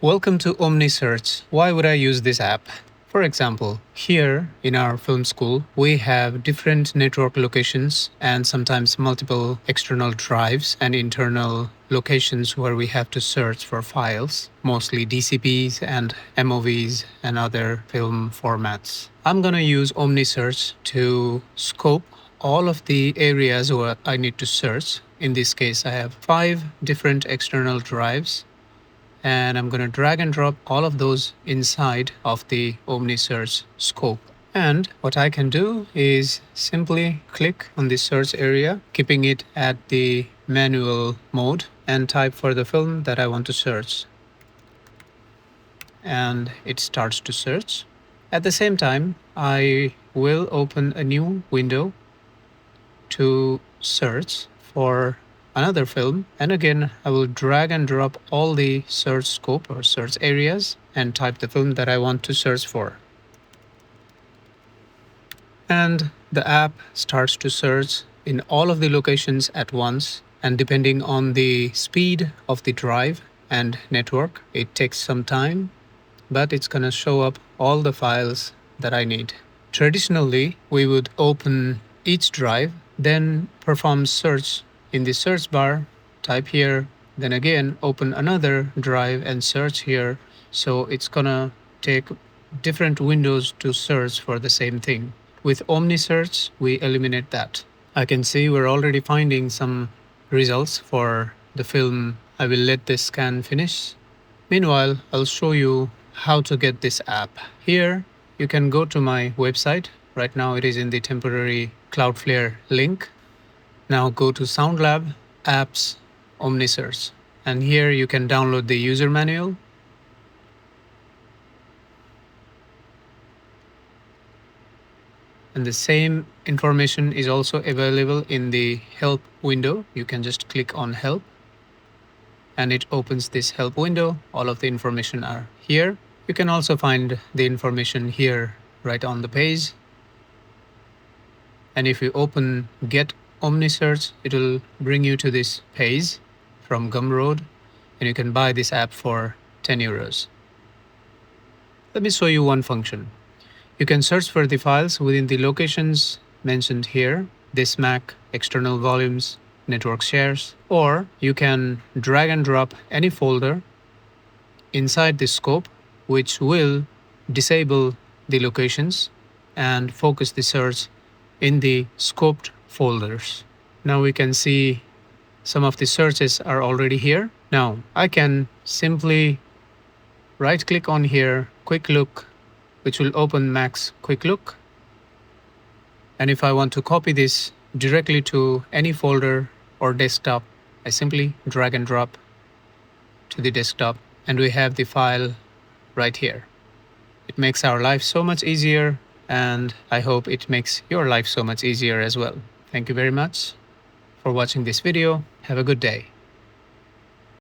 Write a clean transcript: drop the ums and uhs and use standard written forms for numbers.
Welcome to OmniSearch. Why would I use this app? For example, here in our film school, we have different network locations and sometimes multiple external drives and internal locations where we have to search for files, mostly DCPs and MOVs and other film formats. I'm going to use OmniSearch to scope all of the areas where I need to search. In this case, I have 5 different external drives, and I'm going to drag and drop all of those inside of the OmniSearch scope. And what I can do is simply click on the search area, keeping it at the manual mode, and type for the film that I want to search. And it starts to search. At the same time, I will open a new window to search for another film, and again I will drag and drop all the search scope or search areas and type the film that I want to search for. And the app starts to search in all of the locations at once, and depending on the speed of the drive and network, it takes some time, but it's going to show up all the files that I need. Traditionally, we would open each drive, then perform search in the search bar, type here, then again open another drive and search here. So it's gonna take different windows to search for the same thing. With OmniSearch, we eliminate that. I can see we're already finding some results for the film. I will let this scan finish. Meanwhile, I'll show you how to get this app. Here, you can go to my website. Right now it is in the temporary Cloudflare link. Now go to SoundLab, Apps, OmniSearch. And here you can download the user manual. And the same information is also available in the help window. You can just click on help and it opens this help window. All of the information are here. You can also find the information here right on the page. And if you open Get OmniSearch, it will bring you to this page from Gumroad, and you can buy this app for 10 euros. Let me show you one function. You can search for the files within the locations mentioned here, this Mac, external volumes, network shares, or you can drag and drop any folder inside this scope, which will disable the locations and focus the search in the scoped folders. Now we can see some of the searches are already here. Now I can simply right click on here, Quick Look, which will open Mac's Quick Look. And if I want to copy this directly to any folder or desktop, I simply drag and drop to the desktop and we have the file right here. It makes our life so much easier, and I hope it makes your life so much easier as well. Thank you very much for watching this video. Have a good day.